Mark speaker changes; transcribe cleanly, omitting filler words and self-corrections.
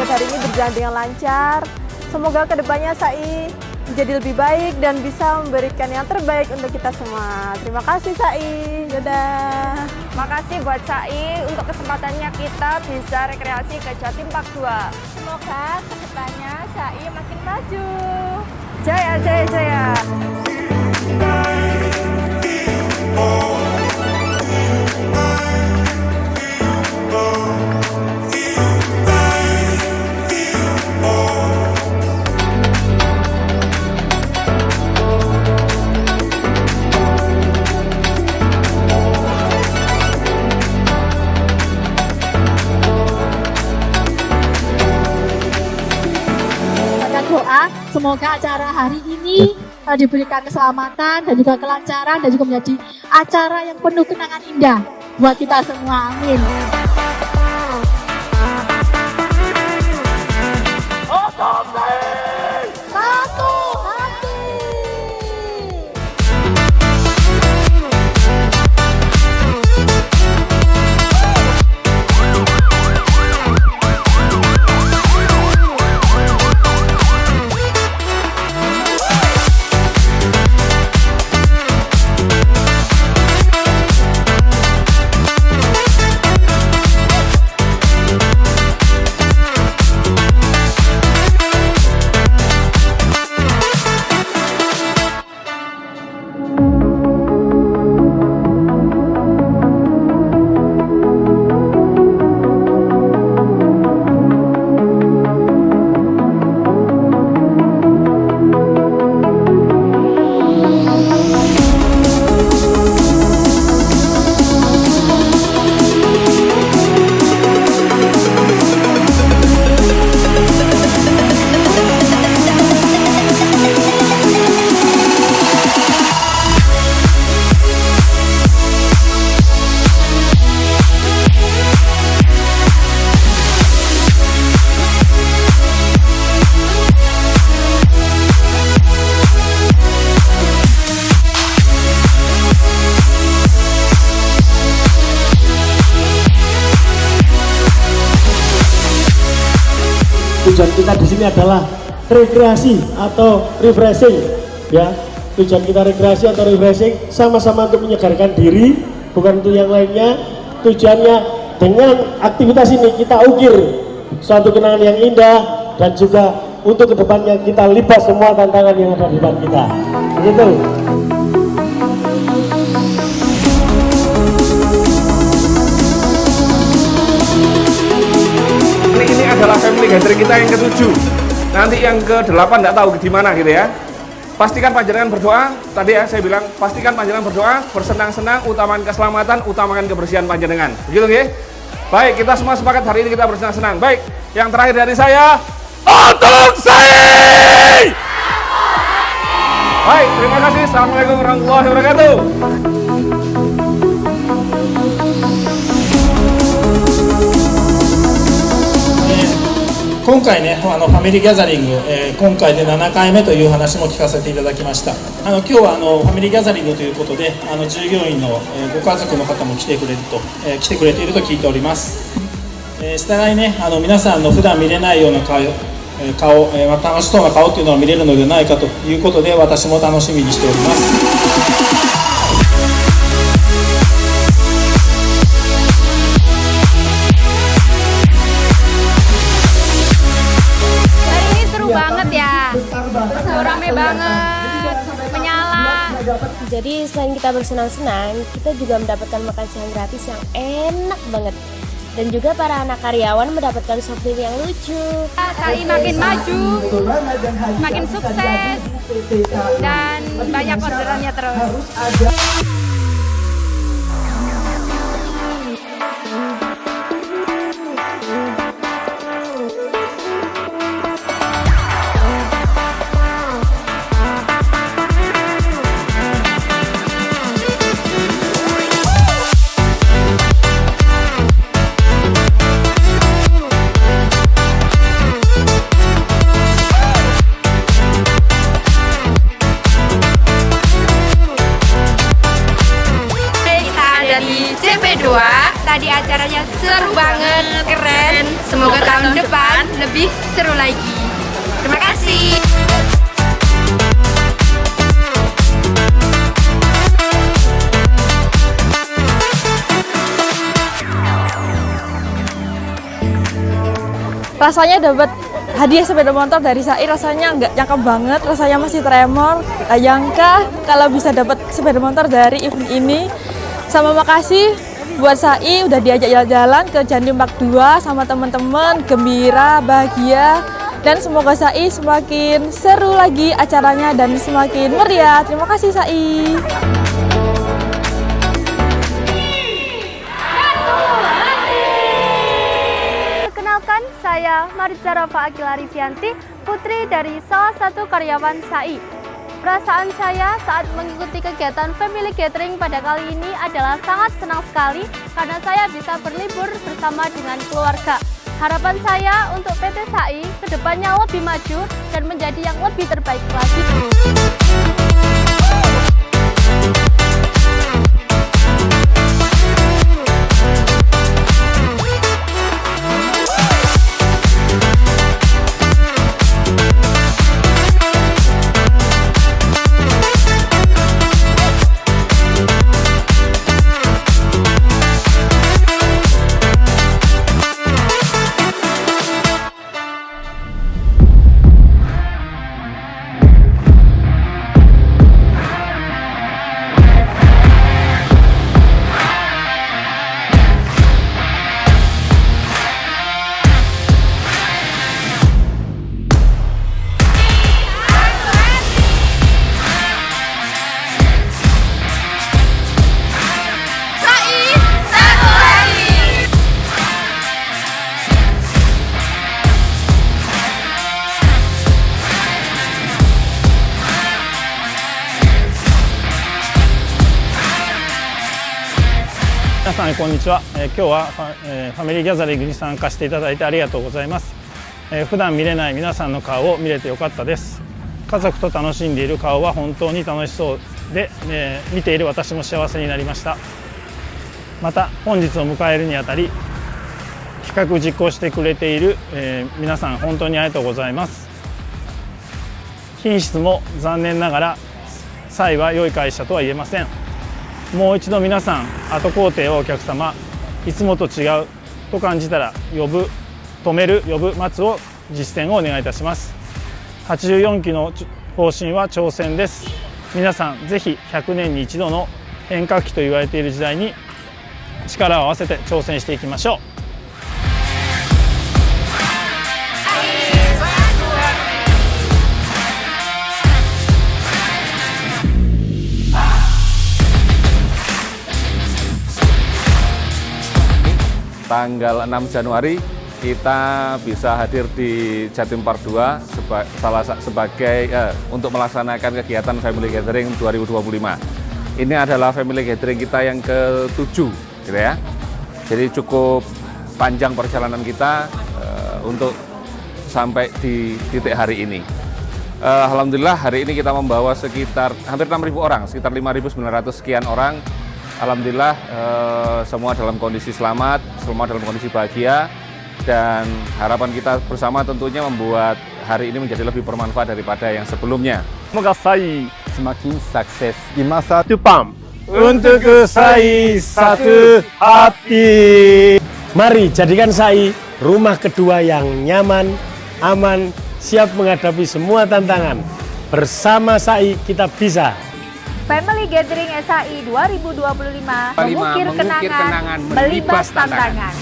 Speaker 1: buat hari ini berjalan dengan lancar. Semoga kedepannya Sai menjadi lebih baik dan bisa memberikan yang terbaik untuk kita semua. Terima kasih Sai. Dadah.
Speaker 2: Makasih buat Sai untuk kesempatannya kita bisa rekreasi ke Jatim Park 2.
Speaker 3: Semoga kedepannya Sai makin maju.
Speaker 2: Jaya, jaya, jaya.
Speaker 3: Doa semoga acara hari ini diberikan keselamatan dan juga kelancaran dan juga menjadi acara yang penuh kenangan indah buat kita semua. Amin. Satu hati.
Speaker 4: Tujuan kita di sini adalah rekreasi atau refreshing, ya. Tujuan kita rekreasi atau refreshing sama-sama untuk menyegarkan diri, bukan untuk yang lainnya. Tujuannya dengan aktivitas ini kita ukir suatu kenangan yang indah dan juga untuk kedepannya kita libat semua tantangan yang ada di depan kita. Begitu.
Speaker 5: Ini adalah family gathering kita yang ke-7. Nanti yang ke-8 nggak tahu di mana gitu ya. Pastikan panjenengan berdoa. Tadi ya saya bilang pastikan panjenengan berdoa, bersenang-senang, utamakan keselamatan, utamakan kebersihan panjenengan. Begitu nggih? Baik, kita semua sepakat hari ini kita bersenang-senang. Baik, yang terakhir dari saya, untuk Sai. Baik, terima kasih. Assalamualaikum warahmatullahi wabarakatuh.
Speaker 6: 今回ね、ファミリーギャザリング、今回で7回目という話も聞かせていただきました。今日はファミリーギャザリングということで、従業員の、ご家族の方も来てくれていると聞いております。従いね、皆さんの普段見れないような顔、楽しそうな顔っていうのを見れるのではないかということで、私も楽しみにしております。
Speaker 2: Banget ya, rame banget, menyala.
Speaker 7: Jadi selain kita bersenang-senang, kita juga mendapatkan makan siang gratis yang enak banget. Dan juga para anak karyawan mendapatkan souvenir yang lucu.
Speaker 2: Sai makin maju, makin sukses, dan banyak orderannya terus. tahun depan lebih seru lagi. Terima kasih.
Speaker 8: Rasanya dapat hadiah sepeda motor dari SAI, rasanya nggak nyangka banget, rasanya masih tremor, nggak nyangka kalau bisa dapat sepeda motor dari event ini. Sama makasih buat SAI udah diajak jalan-jalan ke Jandim Park 2 sama teman-teman, gembira, bahagia, dan semoga SAI semakin seru lagi acaranya dan semakin meriah. Terima kasih SAI.
Speaker 2: Perkenalkan, saya Marica Rafa Akila Rivianti, putri dari salah satu karyawan SAI. Perasaan saya saat mengikuti kegiatan Family Gathering pada kali ini adalah sangat senang sekali karena saya bisa berlibur bersama dengan keluarga. Harapan saya untuk PT SAI kedepannya lebih maju dan menjadi yang lebih terbaik lagi.
Speaker 6: 皆さんこんにちは。今日はファミリーギャザリングに参加していただいてありがとうございます。普段見れない皆さんの顔を見れてよかったです。家族と楽しんでいる顔は本当に楽しそうで、見ている私も幸せになりました。また本日を迎えるにあたり企画実行してくれている、皆さん本当にありがとうございます。品質も残念ながらSAIは良い会社とは言えません。もう一度皆さん後工程をお客様いつもと違うと感じたら呼ぶ、止める、呼ぶ、待つを実践をお願いいたします。84期の方針は挑戦です。皆さんぜひ100年に一度の変革期と言われている時代に力を合わせて挑戦していきましょう。
Speaker 5: Tanggal 6 Januari kita bisa hadir di Jatim Park 2 untuk melaksanakan kegiatan Family Gathering 2025. Ini adalah Family Gathering kita yang ke-7 gitu ya. Jadi cukup panjang perjalanan kita untuk sampai di titik hari ini. Alhamdulillah hari ini kita membawa sekitar hampir 6.000 orang, sekitar 5.900 sekian orang. Alhamdulillah semua dalam kondisi selamat, semua dalam kondisi bahagia, dan harapan kita bersama tentunya membuat hari ini menjadi lebih bermanfaat daripada yang sebelumnya.
Speaker 9: Semoga SAI semakin sukses
Speaker 4: di masa depan.
Speaker 9: untuk SAI satu hati.
Speaker 4: Mari jadikan SAI rumah kedua yang nyaman, aman, siap menghadapi semua tantangan. Bersama SAI kita bisa.
Speaker 2: Family Gathering SAI 2025 mengukir kenangan, melibas tantangan.